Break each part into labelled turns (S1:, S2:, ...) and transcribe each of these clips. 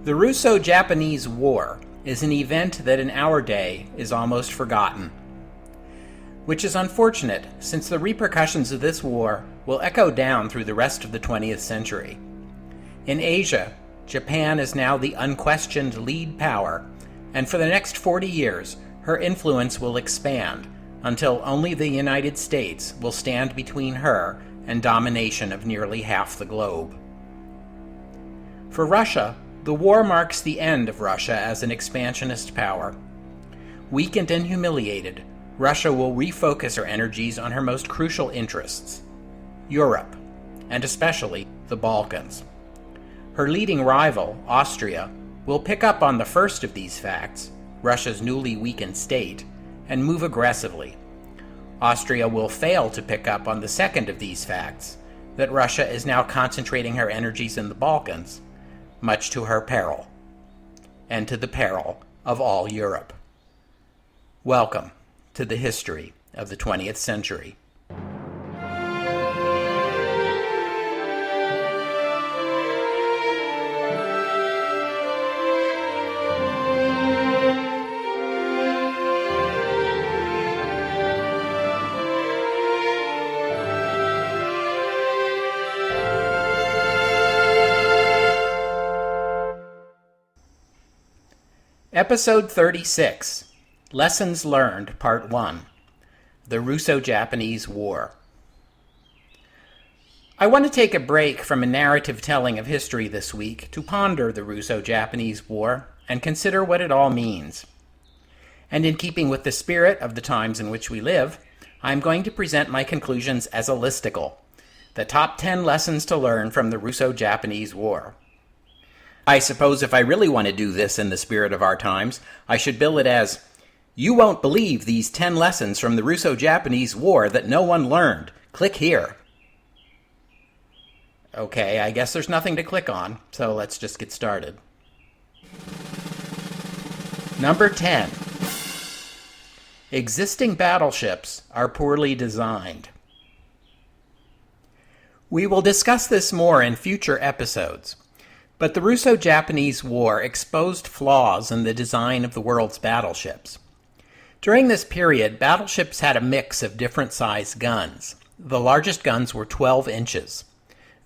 S1: The Russo-Japanese War is an event that in our day is almost forgotten, which is unfortunate since the repercussions of this war will echo down through the rest of the 20th century. In Asia, Japan is now the unquestioned lead power, and for the next 40 years, her influence will expand until only the United States will stand between her and domination of nearly half the globe. For Russia, the war marks the end of Russia as an expansionist power. Weakened and humiliated, Russia will refocus her energies on her most crucial interests, Europe, and especially the Balkans. Her leading rival, Austria, will pick up on the first of these facts, Russia's newly weakened state, and move aggressively. Austria will fail to pick up on the second of these facts, that Russia is now concentrating her energies in the Balkans, much to her peril, and to the peril of all Europe. Welcome to the history of the 20th century. Episode 36, Lessons Learned, Part 1, The Russo-Japanese War. I want to take a break from a narrative telling of history this week to ponder the Russo-Japanese War and consider what it all means. And in keeping with the spirit of the times in which we live, I am going to present my conclusions as a listicle, the top 10 lessons to learn from the Russo-Japanese War. I suppose if I really want to do this in the spirit of our times, I should bill it as, "You won't believe these 10 lessons from the Russo-Japanese War that no one learned. Click here." Okay, I guess there's nothing to click on, so let's just get started. Number 10. Existing battleships are poorly designed. We will discuss this more in future episodes. But the Russo-Japanese War exposed flaws in the design of the world's battleships. During this period, battleships had a mix of different size guns. The largest guns were 12 inches.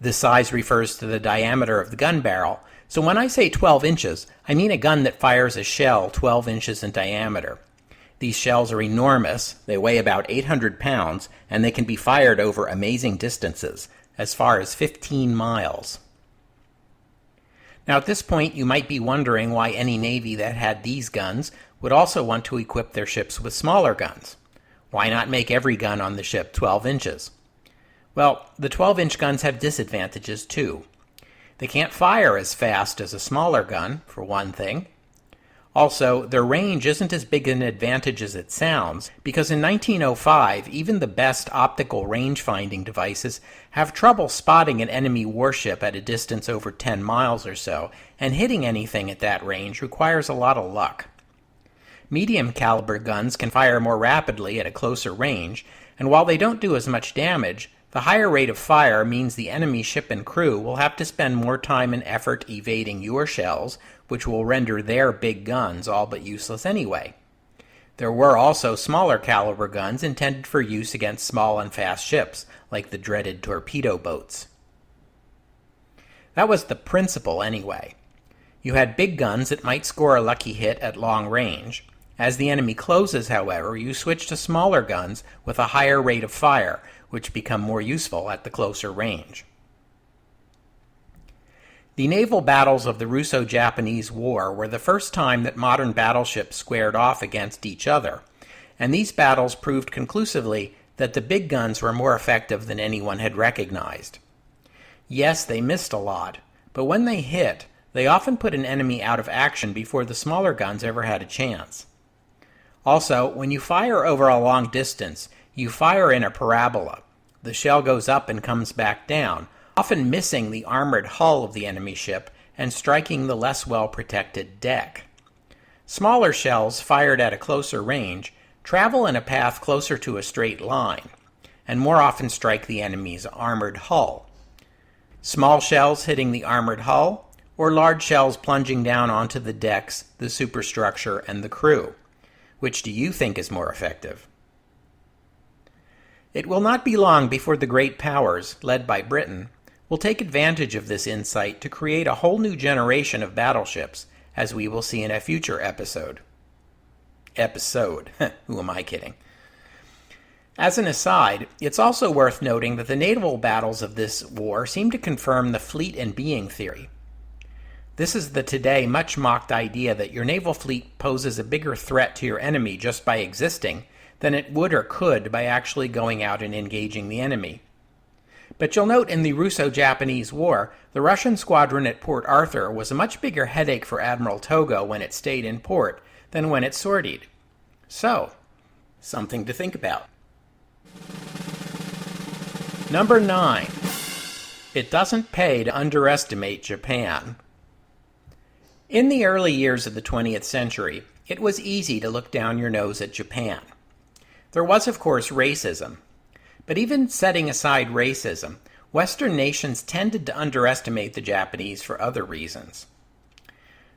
S1: This size refers to the diameter of the gun barrel, so when I say 12 inches, I mean a gun that fires a shell 12 inches in diameter. These shells are enormous, they weigh about 800 pounds, and they can be fired over amazing distances, as far as 15 miles. Now at this point you might be wondering why any navy that had these guns would also want to equip their ships with smaller guns. Why not make every gun on the ship 12 inches? Well, the 12-inch guns have disadvantages too. They can't fire as fast as a smaller gun, for one thing. Also, their range isn't as big an advantage as it sounds, because in 1905, even the best optical range-finding devices have trouble spotting an enemy warship at a distance over 10 miles or so, and hitting anything at that range requires a lot of luck. Medium-caliber guns can fire more rapidly at a closer range, and while they don't do as much damage, the higher rate of fire means the enemy ship and crew will have to spend more time and effort evading your shells, which will render their big guns all but useless anyway. There were also smaller caliber guns intended for use against small and fast ships, like the dreaded torpedo boats. That was the principle anyway. You had big guns that might score a lucky hit at long range. As the enemy closes, however, you switch to smaller guns with a higher rate of fire, which become more useful at the closer range. The naval battles of the Russo-Japanese War were the first time that modern battleships squared off against each other, and these battles proved conclusively that the big guns were more effective than anyone had recognized. Yes, they missed a lot, but when they hit, they often put an enemy out of action before the smaller guns ever had a chance. Also, when you fire over a long distance, you fire in a parabola. The shell goes up and comes back down, often missing the armored hull of the enemy ship and striking the less well-protected deck. Smaller shells fired at a closer range travel in a path closer to a straight line, and more often strike the enemy's armored hull. Small shells hitting the armored hull or large shells plunging down onto the decks, the superstructure, and the crew? Which do you think is more effective? It will not be long before the great powers, led by Britain, will take advantage of this insight to create a whole new generation of battleships, as we will see in a future episode. Who am I kidding? As an aside, it's also worth noting that the naval battles of this war seem to confirm the fleet and being theory. This is the today much mocked idea that your naval fleet poses a bigger threat to your enemy just by existing than it would or could by actually going out and engaging the enemy. But you'll note in the Russo-Japanese War, the Russian squadron at Port Arthur was a much bigger headache for Admiral Togo when it stayed in port than when it sortied. So, something to think about. Number 9. It doesn't pay to underestimate Japan. In the early years of the 20th century, it was easy to look down your nose at Japan. There was, of course, racism. But even setting aside racism, Western nations tended to underestimate the Japanese for other reasons.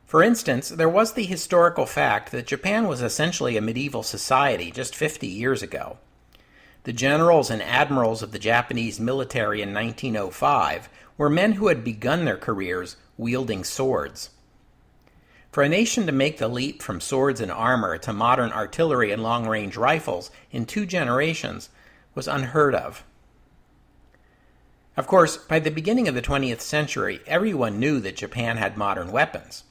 S1: For instance, there was the historical fact that Japan was essentially a medieval society just 50 years ago. The generals and admirals of the Japanese military in 1905 were men who had begun their careers wielding swords. For a nation to make the leap from swords and armor to modern artillery and long-range rifles in 2 generations was unheard of. Of course, by the beginning of the 20th century, everyone knew that Japan had modern weapons.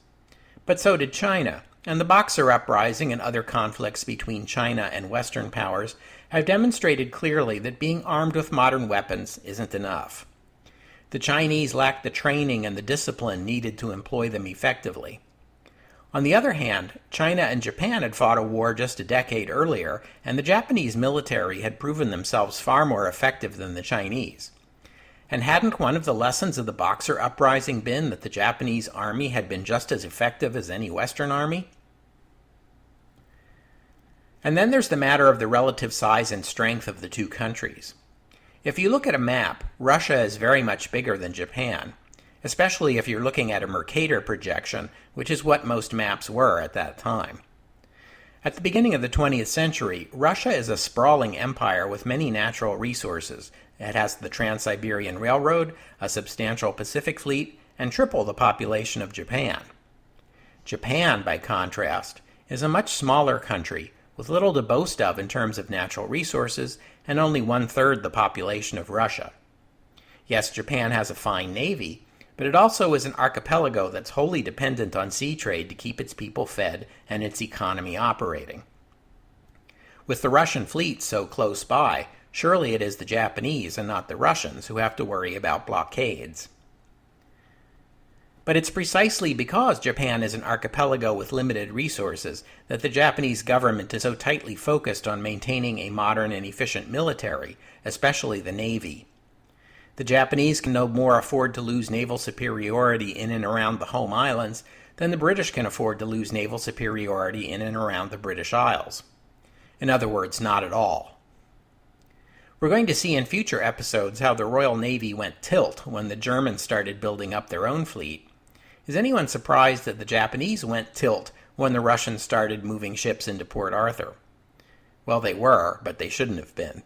S1: But so did China, and the Boxer Uprising and other conflicts between China and Western powers have demonstrated clearly that being armed with modern weapons isn't enough. The Chinese lacked the training and the discipline needed to employ them effectively. On the other hand, China and Japan had fought a war just a decade earlier, and the Japanese military had proven themselves far more effective than the Chinese. And hadn't one of the lessons of the Boxer Uprising been that the Japanese army had been just as effective as any Western army? And then there's the matter of the relative size and strength of the 2 countries. If you look at a map, Russia is very much bigger than Japan, especially if you're looking at a Mercator projection, which is what most maps were at that time. At the beginning of the 20th century, Russia is a sprawling empire with many natural resources. It has the Trans-Siberian Railroad, a substantial Pacific fleet, and triple the population of Japan. Japan, by contrast, is a much smaller country with little to boast of in terms of natural resources and only 1/3 the population of Russia. Yes, Japan has a fine navy, but it also is an archipelago that's wholly dependent on sea trade to keep its people fed and its economy operating. With the Russian fleet so close by, surely it is the Japanese and not the Russians who have to worry about blockades. But it's precisely because Japan is an archipelago with limited resources that the Japanese government is so tightly focused on maintaining a modern and efficient military, especially the Navy. The Japanese can no more afford to lose naval superiority in and around the home islands than the British can afford to lose naval superiority in and around the British Isles. In other words, not at all. We're going to see in future episodes how the Royal Navy went tilt when the Germans started building up their own fleet. Is anyone surprised that the Japanese went tilt when the Russians started moving ships into Port Arthur? Well, they were, but they shouldn't have been.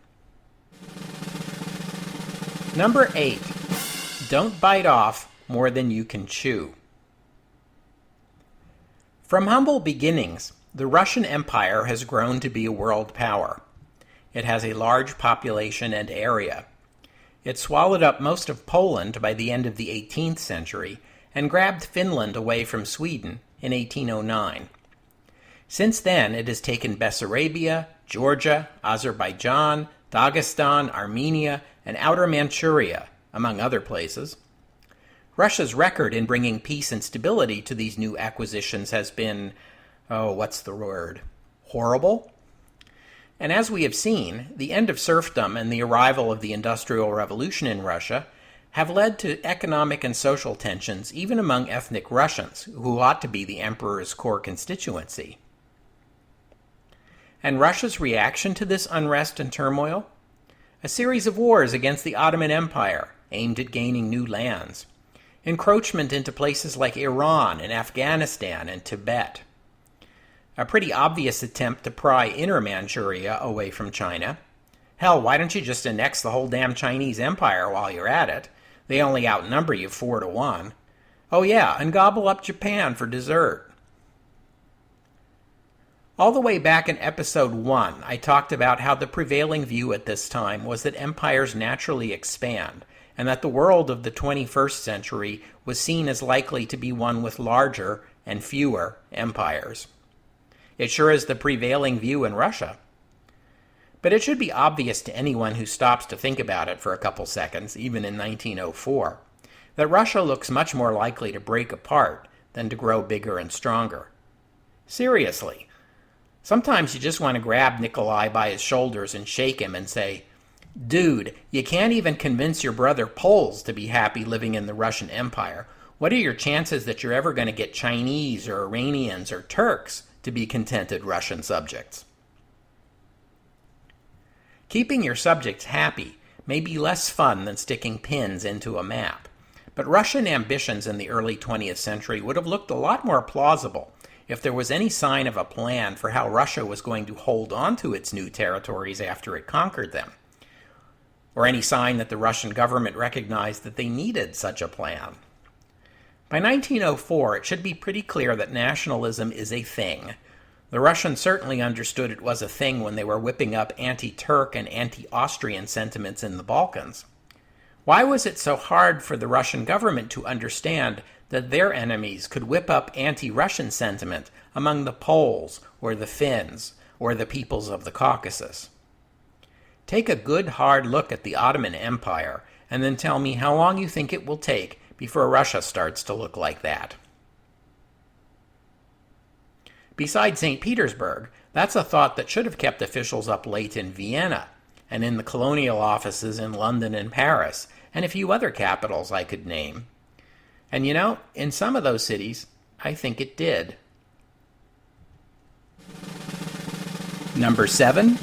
S1: Number 8. Don't bite off more than you can chew. From humble beginnings, the Russian Empire has grown to be a world power. It has a large population and area. It swallowed up most of Poland by the end of the 18th century and grabbed Finland away from Sweden in 1809. Since then, it has taken Bessarabia, Georgia, Azerbaijan, Dagestan, Armenia, and Outer Manchuria, among other places. Russia's record in bringing peace and stability to these new acquisitions has been, horrible? And as we have seen, the end of serfdom and the arrival of the Industrial Revolution in Russia have led to economic and social tensions even among ethnic Russians, who ought to be the emperor's core constituency. And Russia's reaction to this unrest and turmoil? A series of wars against the Ottoman Empire, aimed at gaining new lands. encroachment into places like Iran and Afghanistan and Tibet, a pretty obvious attempt to pry Inner Manchuria away from China. Hell, why don't you just annex the whole damn Chinese empire while you're at it? They only outnumber you 4-1. Oh yeah, and gobble up Japan for dessert. All the way back in episode 1, I talked about how the prevailing view at this time was that empires naturally expand, and that the world of the 21st century was seen as likely to be one with larger and fewer empires. It sure is the prevailing view in Russia. But it should be obvious to anyone who stops to think about it for a couple seconds, even in 1904, that Russia looks much more likely to break apart than to grow bigger and stronger. Seriously. Sometimes you just want to grab Nikolai by his shoulders and shake him and say, "Dude, you can't even convince your brother Poles to be happy living in the Russian Empire. What are your chances that you're ever going to get Chinese or Iranians or Turks to be contented Russian subjects?" Keeping your subjects happy may be less fun than sticking pins into a map, but Russian ambitions in the early 20th century would have looked a lot more plausible if there was any sign of a plan for how Russia was going to hold on to its new territories after it conquered them, or any sign that the Russian government recognized that they needed such a plan. By 1904, it should be pretty clear that nationalism is a thing. The Russians certainly understood it was a thing when they were whipping up anti-Turk and anti-Austrian sentiments in the Balkans. Why was it so hard for the Russian government to understand that their enemies could whip up anti-Russian sentiment among the Poles or the Finns or the peoples of the Caucasus? Take a good hard look at the Ottoman Empire and then tell me how long you think it will take before Russia starts to look like that. Besides St. Petersburg, that's a thought that should have kept officials up late in Vienna and in the colonial offices in London and Paris and a few other capitals I could name. And you know, in some of those cities, I think it did. Number 7.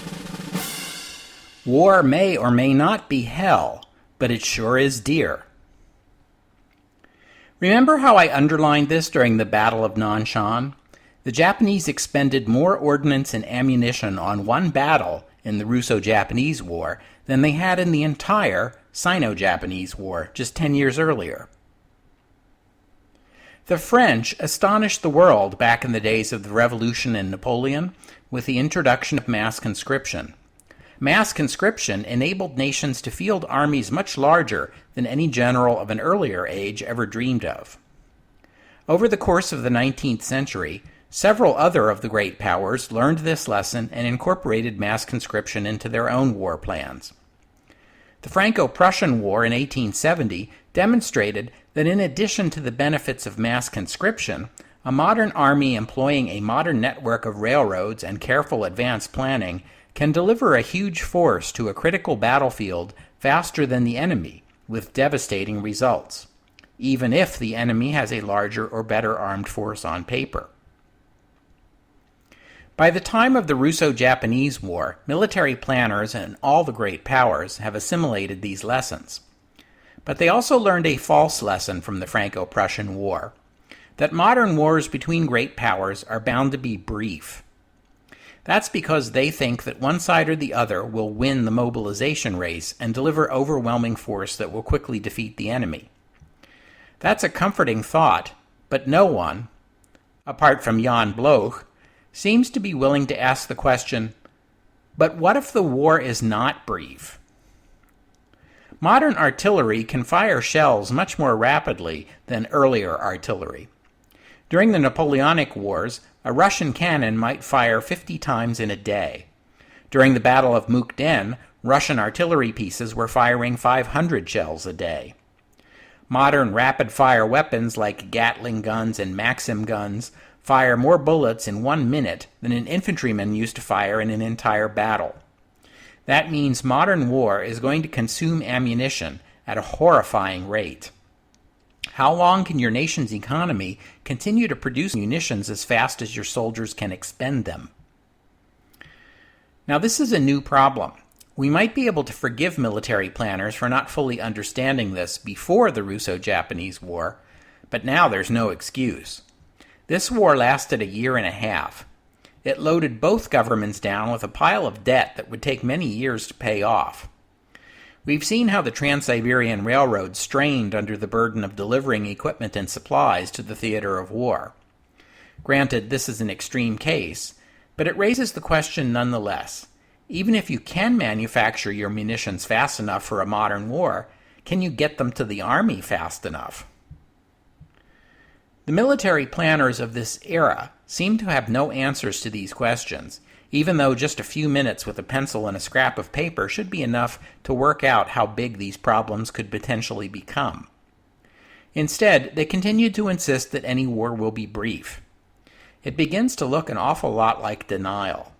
S1: War may or may not be hell, but it sure is dear. Remember how I underlined this during the Battle of Nanshan? The Japanese expended more ordnance and ammunition on one battle in the Russo-Japanese War than they had in the entire Sino-Japanese War just 10 years earlier. The French astonished the world back in the days of the Revolution and Napoleon with the introduction of mass conscription. Mass conscription enabled nations to field armies much larger than any general of an earlier age ever dreamed of. Over the course of the 19th century, several other of the great powers learned this lesson and incorporated mass conscription into their own war plans. The Franco-Prussian War in 1870 demonstrated that in addition to the benefits of mass conscription, a modern army employing a modern network of railroads and careful advance planning can deliver a huge force to a critical battlefield faster than the enemy, with devastating results, even if the enemy has a larger or better armed force on paper. By the time of the Russo-Japanese War, military planners and all the great powers have assimilated these lessons. But they also learned a false lesson from the Franco-Prussian War, that modern wars between great powers are bound to be brief. That's because they think that one side or the other will win the mobilization race and deliver overwhelming force that will quickly defeat the enemy. That's a comforting thought, but no one, apart from Jan Bloch, seems to be willing to ask the question, but what if the war is not brief? Modern artillery can fire shells much more rapidly than earlier artillery. During the Napoleonic Wars, a Russian cannon might fire 50 times in a day. During the Battle of Mukden, Russian artillery pieces were firing 500 shells a day. Modern rapid-fire weapons like Gatling guns and Maxim guns fire more bullets in 1 minute than an infantryman used to fire in an entire battle. That means modern war is going to consume ammunition at a horrifying rate. How long can your nation's economy continue to produce munitions as fast as your soldiers can expend them? Now, this is a new problem. We might be able to forgive military planners for not fully understanding this before the Russo-Japanese War, but now there's no excuse. This war lasted a year and a half. It loaded both governments down with a pile of debt that would take many years to pay off. We've seen how the Trans-Siberian Railroad strained under the burden of delivering equipment and supplies to the theater of war. Granted, this is an extreme case, but it raises the question nonetheless. Even if you can manufacture your munitions fast enough for a modern war, can you get them to the army fast enough? The military planners of this era seem to have no answers to these questions, even though just a few minutes with a pencil and a scrap of paper should be enough to work out how big these problems could potentially become. Instead, they continue to insist that any war will be brief. It begins to look an awful lot like denial.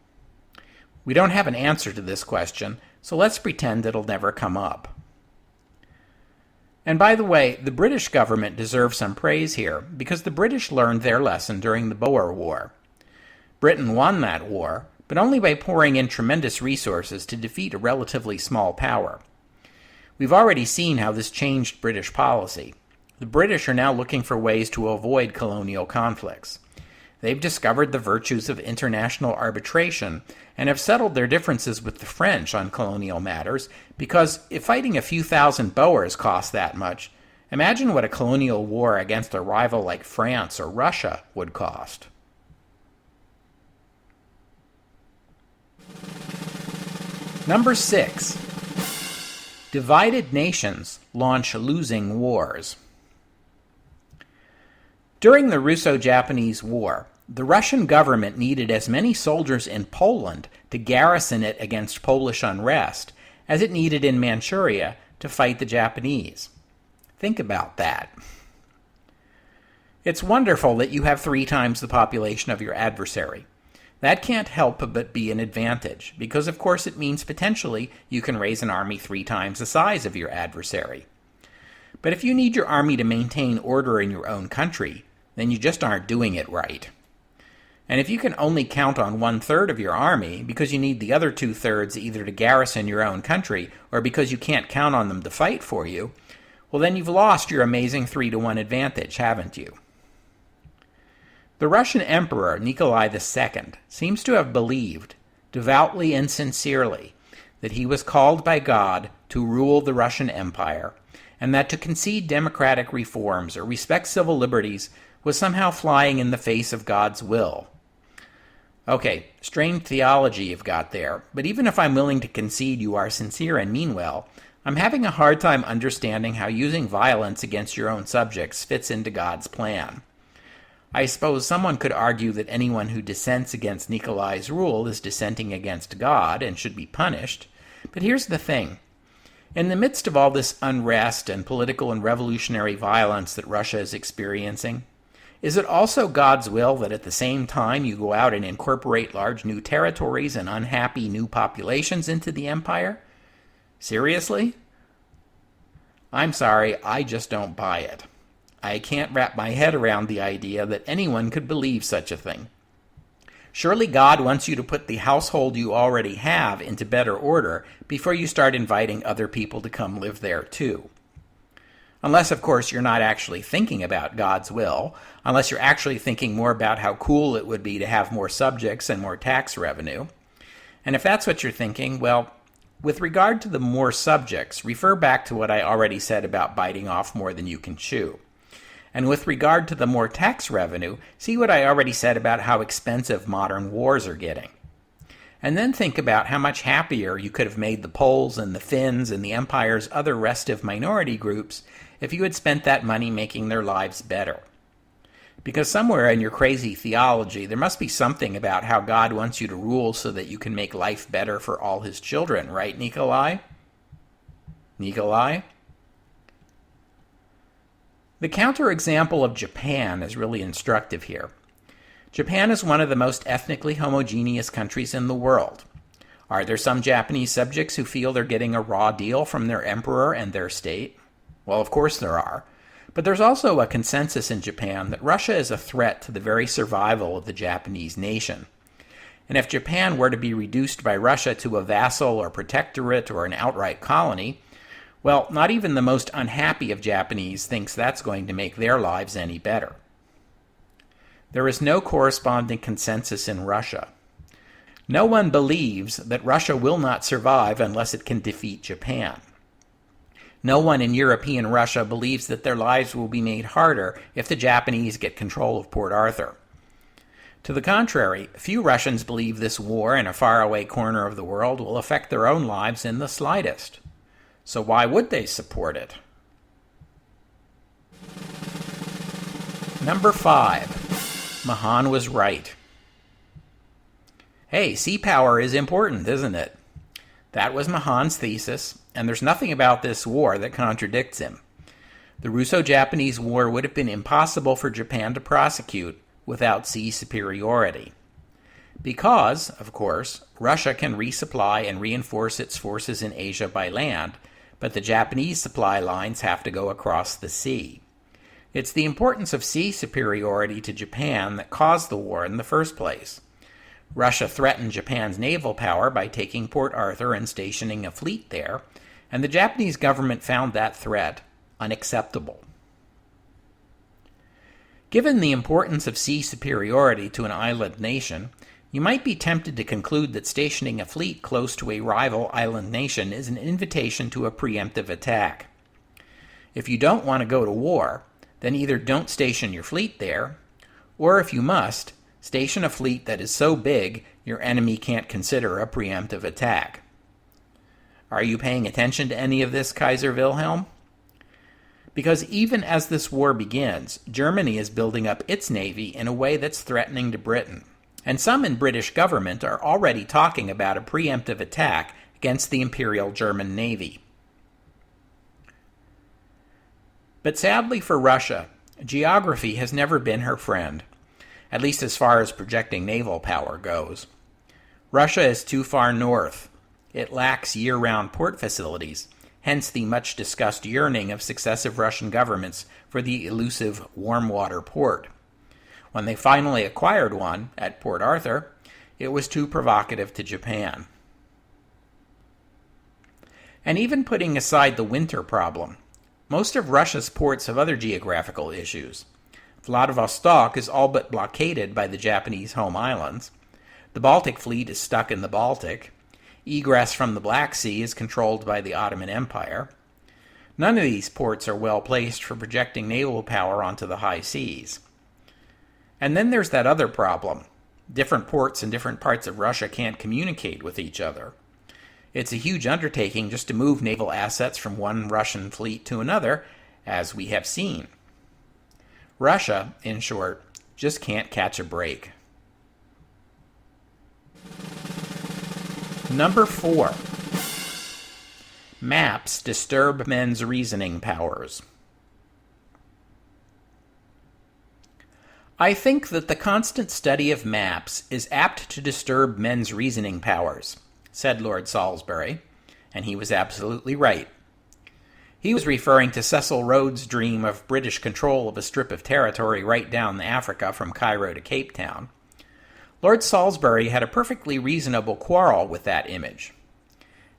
S1: We don't have an answer to this question, so let's pretend it'll never come up. And by the way, the British government deserves some praise here, because the British learned their lesson during the Boer War. Britain won that war, but only by pouring in tremendous resources to defeat a relatively small power. We've already seen how this changed British policy. The British are now looking for ways to avoid colonial conflicts. They've discovered the virtues of international arbitration and have settled their differences with the French on colonial matters, because if fighting a few thousand Boers cost that much, imagine what a colonial war against a rival like France or Russia would cost. Number 6. Divided nations launch losing wars. During the Russo-Japanese War, the Russian government needed as many soldiers in Poland to garrison it against Polish unrest as it needed in Manchuria to fight the Japanese. Think about that. It's wonderful that you have 3 times the population of your adversary. That can't help but be an advantage, because of course it means potentially you can raise an army 3 times the size of your adversary. But if you need your army to maintain order in your own country, then you just aren't doing it right. And if you can only count on 1/3 of your army because you need the other 2/3 either to garrison your own country or because you can't count on them to fight for you, well then you've lost your amazing 3-to-1 advantage, haven't you? The Russian Emperor Nikolai II seems to have believed, devoutly and sincerely, that he was called by God to rule the Russian Empire, and that to concede democratic reforms or respect civil liberties was somehow flying in the face of God's will. Okay, strange theology you've got there, but even if I'm willing to concede you are sincere and mean well, I'm having a hard time understanding how using violence against your own subjects fits into God's plan. I suppose someone could argue that anyone who dissents against Nikolai's rule is dissenting against God and should be punished, but here's the thing. In the midst of all this unrest and political and revolutionary violence that Russia is experiencing, is it also God's will that at the same time you go out and incorporate large new territories and unhappy new populations into the empire? Seriously? I'm sorry, I just don't buy it. I can't wrap my head around the idea that anyone could believe such a thing. Surely God wants you to put the household you already have into better order before you start inviting other people to come live there too. Unless, of course, you're not actually thinking about God's will, unless you're actually thinking more about how cool it would be to have more subjects and more tax revenue. And if that's what you're thinking, well, with regard to the more subjects, refer back to what I already said about biting off more than you can chew. And with regard to the more tax revenue, see what I already said about how expensive modern wars are getting. And then think about how much happier you could have made the Poles and the Finns and the Empire's other restive minority groups if you had spent that money making their lives better. Because somewhere in your crazy theology, there must be something about how God wants you to rule so that you can make life better for all his children, right, Nikolai? Nikolai? The counterexample of Japan is really instructive here. Japan is one of the most ethnically homogeneous countries in the world. Are there some Japanese subjects who feel they're getting a raw deal from their emperor and their state? Well, of course there are. But there's also a consensus in Japan that Russia is a threat to the very survival of the Japanese nation. And if Japan were to be reduced by Russia to a vassal or protectorate or an outright colony, well, not even the most unhappy of Japanese thinks that's going to make their lives any better. There is no corresponding consensus in Russia. No one believes that Russia will not survive unless it can defeat Japan. No one in European Russia believes that their lives will be made harder if the Japanese get control of Port Arthur. To the contrary, few Russians believe this war in a faraway corner of the world will affect their own lives in the slightest. So why would they support it? Number 5. Mahan was right. Hey, sea power is important, isn't it? That was Mahan's thesis, and there's nothing about this war that contradicts him. The Russo-Japanese War would have been impossible for Japan to prosecute without sea superiority. Because, of course, Russia can resupply and reinforce its forces in Asia by land, but the Japanese supply lines have to go across the sea. It's the importance of sea superiority to Japan that caused the war in the first place. Russia threatened Japan's naval power by taking Port Arthur and stationing a fleet there, and the Japanese government found that threat unacceptable. Given the importance of sea superiority to an island nation, you might be tempted to conclude that stationing a fleet close to a rival island nation is an invitation to a preemptive attack. If you don't want to go to war, then either don't station your fleet there, or if you must, station a fleet that is so big your enemy can't consider a preemptive attack. Are you paying attention to any of this, Kaiser Wilhelm? Because even as this war begins, Germany is building up its navy in a way that's threatening to Britain. And some in British government are already talking about a preemptive attack against the Imperial German Navy. But sadly for Russia, geography has never been her friend, at least as far as projecting naval power goes. Russia is too far north. It lacks year-round port facilities, hence the much-discussed yearning of successive Russian governments for the elusive warm-water port. When they finally acquired one at Port Arthur, it was too provocative to Japan. And even putting aside the winter problem, most of Russia's ports have other geographical issues. Vladivostok is all but blockaded by the Japanese home islands. The Baltic Fleet is stuck in the Baltic. Egress from the Black Sea is controlled by the Ottoman Empire. None of these ports are well placed for projecting naval power onto the high seas. And then there's that other problem. Different ports in different parts of Russia can't communicate with each other. It's a huge undertaking just to move naval assets from one Russian fleet to another, as we have seen. Russia, in short, just can't catch a break. Number 4. Maps disturb men's reasoning powers. I think that the constant study of maps is apt to disturb men's reasoning powers, said Lord Salisbury, and he was absolutely right. He was referring to Cecil Rhodes' dream of British control of a strip of territory right down Africa from Cairo to Cape Town. Lord Salisbury had a perfectly reasonable quarrel with that image.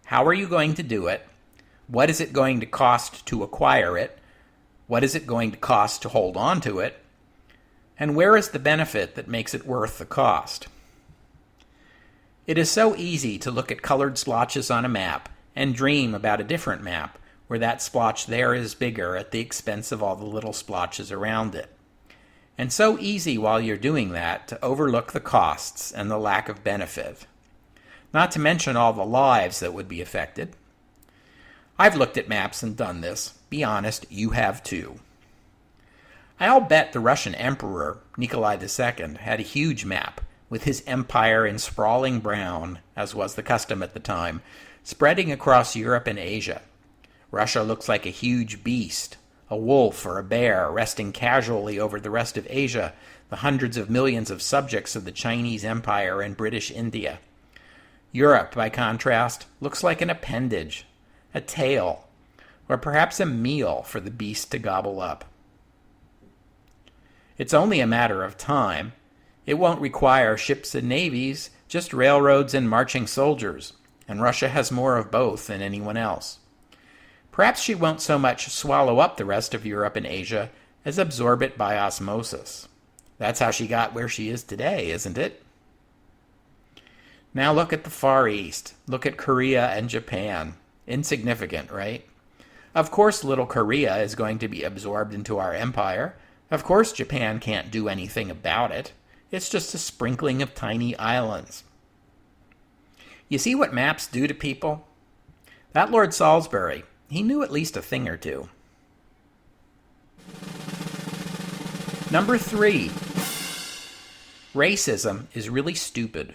S1: How are you going to do it? What is it going to cost to acquire it? What is it going to cost to hold on to it? And where is the benefit that makes it worth the cost? It is so easy to look at colored splotches on a map and dream about a different map where that splotch there is bigger at the expense of all the little splotches around it. And so easy while you're doing that to overlook the costs and the lack of benefit. Not to mention all the lives that would be affected. I've looked at maps and done this. Be honest, you have too. I'll bet the Russian Emperor, Nikolai II, had a huge map, with his empire in sprawling brown, as was the custom at the time, spreading across Europe and Asia. Russia looks like a huge beast, a wolf or a bear resting casually over the rest of Asia, the hundreds of millions of subjects of the Chinese Empire and British India. Europe, by contrast, looks like an appendage, a tail, or perhaps a meal for the beast to gobble up. It's only a matter of time, It won't require ships and navies, just railroads and marching soldiers, and Russia has more of both than anyone else. Perhaps she won't so much swallow up the rest of Europe and Asia as absorb it by osmosis. That's how she got where she is today, isn't it? Now look at the Far East. Look at Korea and Japan. Insignificant, right? Of course little Korea is going to be absorbed into our empire. Of course Japan can't do anything about it. It's just a sprinkling of tiny islands. You see what maps do to people? That Lord Salisbury, he knew at least a thing or two. Number 3. Racism is really stupid.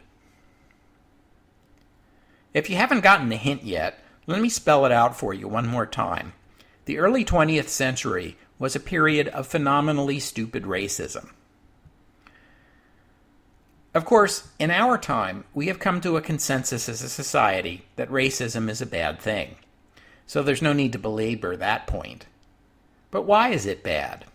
S1: If you haven't gotten the hint yet, let me spell it out for you one more time. The early 20th century was a period of phenomenally stupid racism. Of course, in our time, we have come to a consensus as a society that racism is a bad thing. So there's no need to belabor that point. But why is it bad?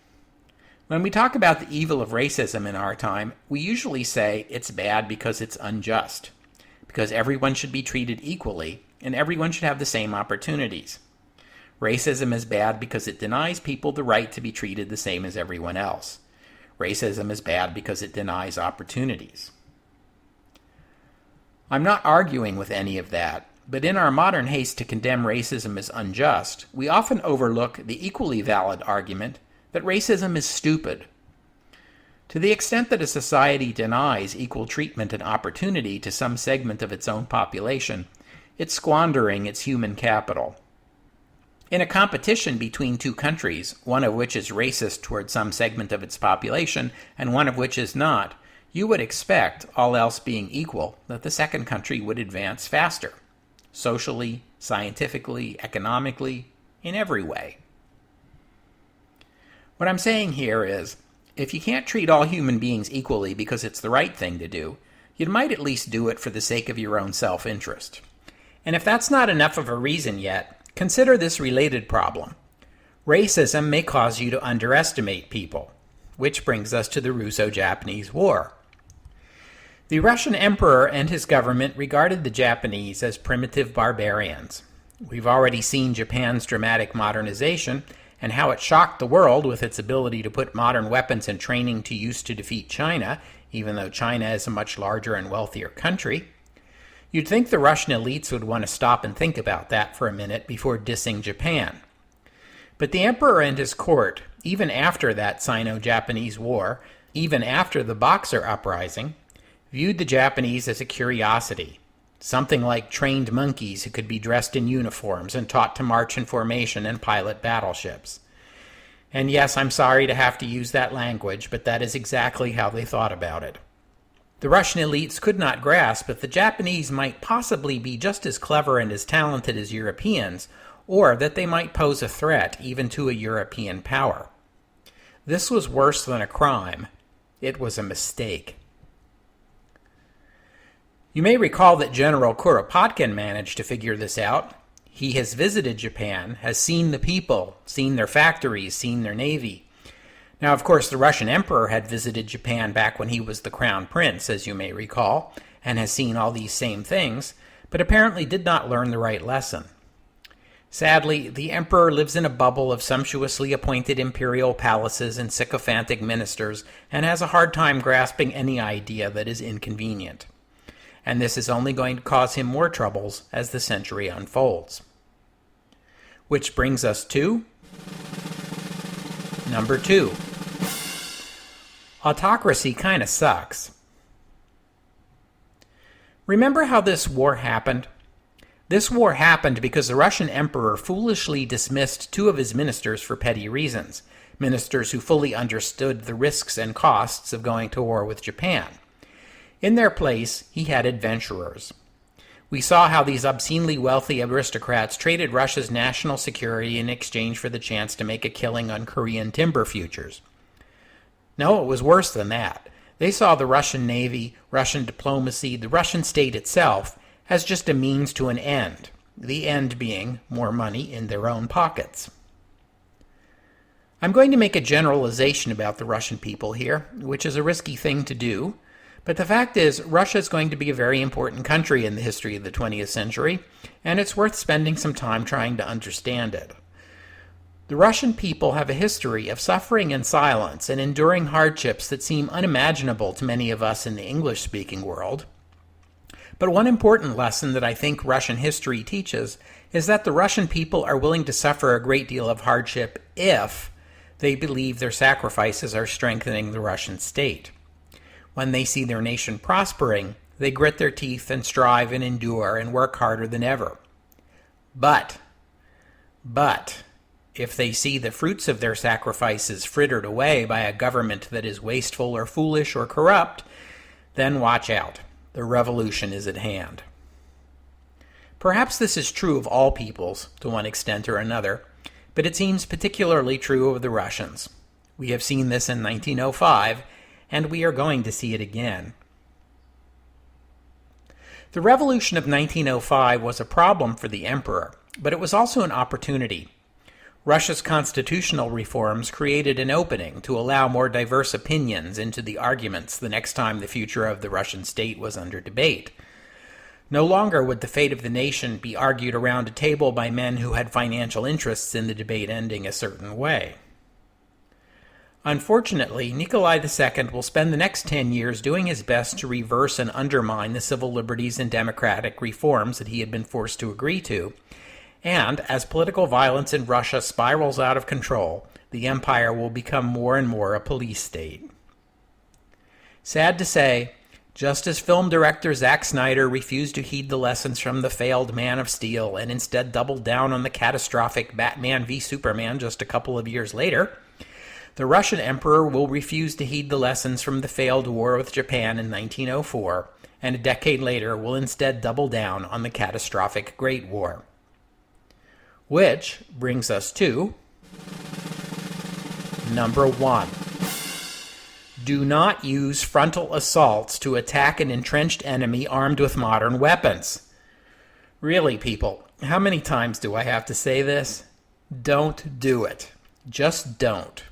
S1: When we talk about the evil of racism in our time, we usually say it's bad because it's unjust, because everyone should be treated equally and everyone should have the same opportunities. Racism is bad because it denies people the right to be treated the same as everyone else. Racism is bad because it denies opportunities. I'm not arguing with any of that, but in our modern haste to condemn racism as unjust, we often overlook the equally valid argument that racism is stupid. To the extent that a society denies equal treatment and opportunity to some segment of its own population, it's squandering its human capital. In a competition between two countries, one of which is racist toward some segment of its population and one of which is not, you would expect, all else being equal, that the second country would advance faster, socially, scientifically, economically, in every way. What I'm saying here is, if you can't treat all human beings equally because it's the right thing to do, you might at least do it for the sake of your own self-interest. And if that's not enough of a reason yet, consider this related problem. Racism may cause you to underestimate people, which brings us to the Russo-Japanese War. The Russian emperor and his government regarded the Japanese as primitive barbarians. We've already seen Japan's dramatic modernization and how it shocked the world with its ability to put modern weapons and training to use to defeat China, even though China is a much larger and wealthier country. You'd think the Russian elites would want to stop and think about that for a minute before dissing Japan. But the emperor and his court, even after that Sino-Japanese war, even after the Boxer uprising, viewed the Japanese as a curiosity, something like trained monkeys who could be dressed in uniforms and taught to march in formation and pilot battleships. And yes, I'm sorry to have to use that language, but that is exactly how they thought about it. The Russian elites could not grasp that the Japanese might possibly be just as clever and as talented as Europeans, or that they might pose a threat even to a European power. This was worse than a crime. It was a mistake. You may recall that General Kuropatkin managed to figure this out. He has visited Japan, has seen the people, seen their factories, seen their navy. Now, of course, the Russian emperor had visited Japan back when he was the crown prince, as you may recall, and has seen all these same things, but apparently did not learn the right lesson. Sadly, the emperor lives in a bubble of sumptuously appointed imperial palaces and sycophantic ministers, and has a hard time grasping any idea that is inconvenient. And this is only going to cause him more troubles as the century unfolds. Which brings us to number 2. Autocracy kind of sucks. Remember how this war happened? This war happened because the Russian emperor foolishly dismissed 2 of his ministers for petty reasons, ministers who fully understood the risks and costs of going to war with Japan. In their place, he had adventurers. We saw how these obscenely wealthy aristocrats traded Russia's national security in exchange for the chance to make a killing on Korean timber futures. No, it was worse than that. They saw the Russian Navy, Russian diplomacy, the Russian state itself as just a means to an end, the end being more money in their own pockets. I'm going to make a generalization about the Russian people here, which is a risky thing to do. But the fact is, Russia is going to be a very important country in the history of the 20th century, and it's worth spending some time trying to understand it. The Russian people have a history of suffering in silence and enduring hardships that seem unimaginable to many of us in the English-speaking world. But one important lesson that I think Russian history teaches is that the Russian people are willing to suffer a great deal of hardship if they believe their sacrifices are strengthening the Russian state. When they see their nation prospering, they grit their teeth and strive and endure and work harder than ever. But, if they see the fruits of their sacrifices frittered away by a government that is wasteful or foolish or corrupt, then watch out. The revolution is at hand. Perhaps this is true of all peoples, to one extent or another, but it seems particularly true of the Russians. We have seen this in 1905, and we are going to see it again. The revolution of 1905 was a problem for the emperor, but it was also an opportunity. Russia's constitutional reforms created an opening to allow more diverse opinions into the arguments the next time the future of the Russian state was under debate. No longer would the fate of the nation be argued around a table by men who had financial interests in the debate ending a certain way. Unfortunately, Nikolai II will spend the next 10 years doing his best to reverse and undermine the civil liberties and democratic reforms that he had been forced to agree to, and as political violence in Russia spirals out of control, the empire will become more and more a police state. Sad to say, just as film director Zack Snyder refused to heed the lessons from the failed Man of Steel and instead doubled down on the catastrophic Batman v Superman just a couple of years later, the Russian emperor will refuse to heed the lessons from the failed war with Japan in 1904, and a decade later will instead double down on the catastrophic Great War. Which brings us to number 1. Do not use frontal assaults to attack an entrenched enemy armed with modern weapons. Really, people, how many times do I have to say this? Don't do it. Just don't.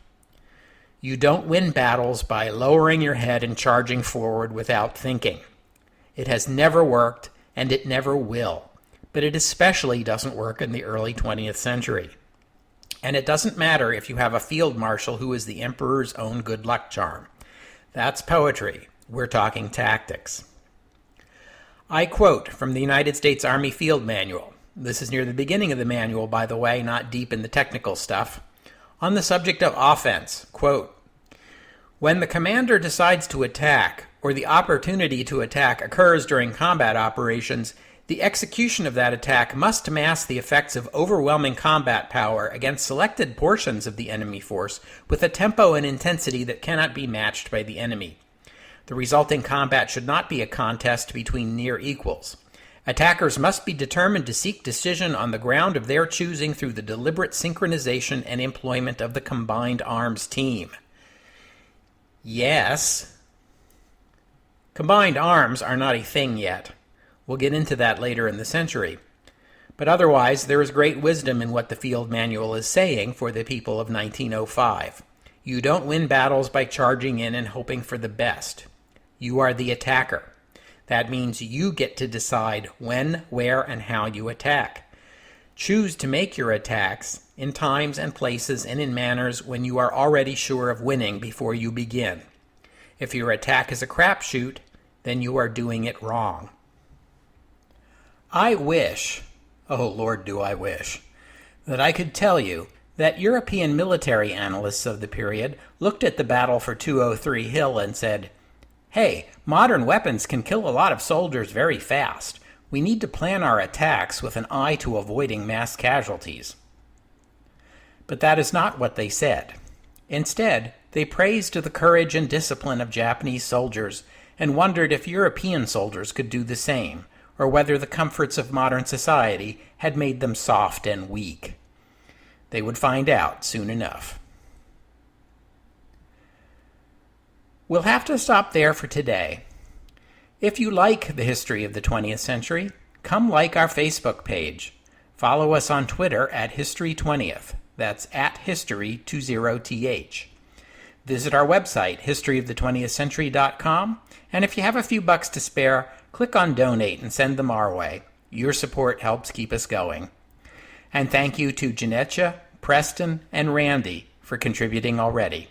S1: You don't win battles by lowering your head and charging forward without thinking. It has never worked, and it never will. But it especially doesn't work in the early 20th century. And it doesn't matter if you have a field marshal who is the emperor's own good luck charm. That's poetry. We're talking tactics. I quote from the United States Army Field Manual. This is near the beginning of the manual, by the way, not deep in the technical stuff. On the subject of offense, quote, "When the commander decides to attack, or the opportunity to attack occurs during combat operations, the execution of that attack must mask the effects of overwhelming combat power against selected portions of the enemy force with a tempo and intensity that cannot be matched by the enemy. The resulting combat should not be a contest between near equals. Attackers must be determined to seek decision on the ground of their choosing through the deliberate synchronization and employment of the combined arms team." Yes. Combined arms are not a thing yet. We'll get into that later in the century. But otherwise, there is great wisdom in what the Field Manual is saying for the people of 1905. You don't win battles by charging in and hoping for the best. You are the attacker. That means you get to decide when, where, and how you attack. Choose to make your attacks in times and places and in manners when you are already sure of winning before you begin. If your attack is a crapshoot, then you are doing it wrong. I wish, oh Lord do I wish, that I could tell you that European military analysts of the period looked at the battle for 203 Hill and said, "Hey, modern weapons can kill a lot of soldiers very fast. We need to plan our attacks with an eye to avoiding mass casualties." But that is not what they said. Instead, they praised the courage and discipline of Japanese soldiers and wondered if European soldiers could do the same, or whether the comforts of modern society had made them soft and weak. They would find out soon enough. We'll have to stop there for today. If you like the history of the 20th century, come like our Facebook page. Follow us on Twitter at History20th. That's at history20th. Visit our website, historyofthe20thcentury.com, and if you have a few bucks to spare, click on Donate and send them our way. Your support helps keep us going. And thank you to Janetcha, Preston, and Randy for contributing already.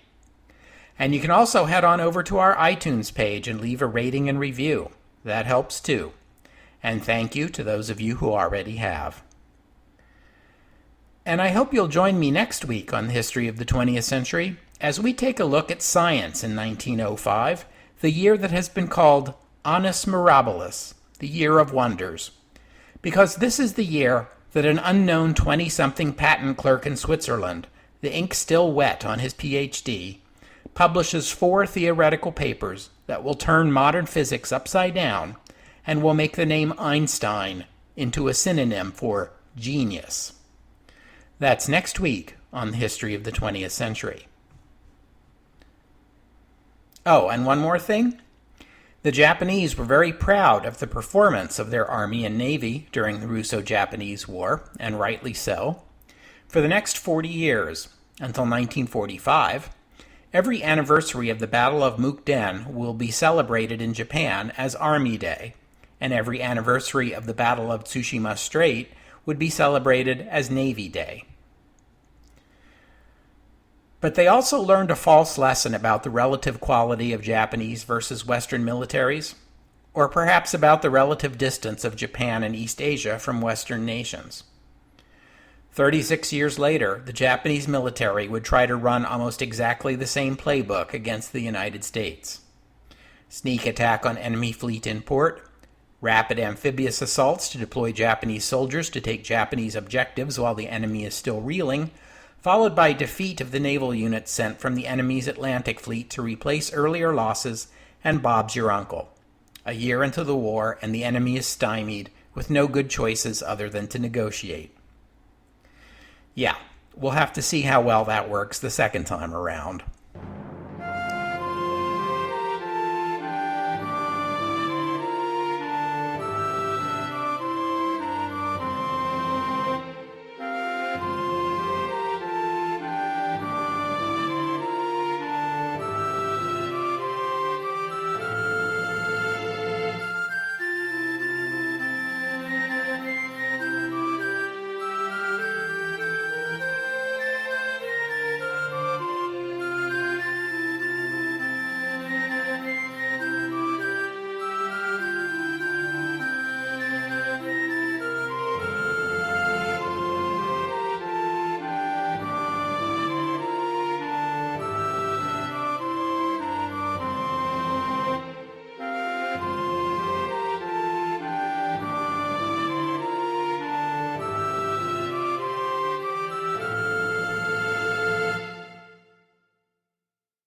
S1: And you can also head on over to our iTunes page and leave a rating and review. That helps too. And thank you to those of you who already have. And I hope you'll join me next week on the History of the 20th Century as we take a look at science in 1905, the year that has been called Annus Mirabilis, the Year of Wonders, because this is the year that an unknown 20-something patent clerk in Switzerland, the ink still wet on his PhD, publishes 4 theoretical papers that will turn modern physics upside down and will make the name Einstein into a synonym for genius. That's next week on the History of the 20th Century. Oh, and one more thing. The Japanese were very proud of the performance of their army and navy during the Russo-Japanese War, and rightly so. For the next 40 years, until 1945, every anniversary of the Battle of Mukden will be celebrated in Japan as Army Day, and every anniversary of the Battle of Tsushima Strait would be celebrated as Navy Day. But they also learned a false lesson about the relative quality of Japanese versus Western militaries, or perhaps about the relative distance of Japan and East Asia from Western nations. 36 years later, the Japanese military would try to run almost exactly the same playbook against the United States. Sneak attack on enemy fleet in port, rapid amphibious assaults to deploy Japanese soldiers to take Japanese objectives while the enemy is still reeling, followed by defeat of the naval units sent from the enemy's Atlantic fleet to replace earlier losses, and Bob's your uncle. A year into the war, and the enemy is stymied, with no good choices other than to negotiate. Yeah, we'll have to see how well that works the second time around.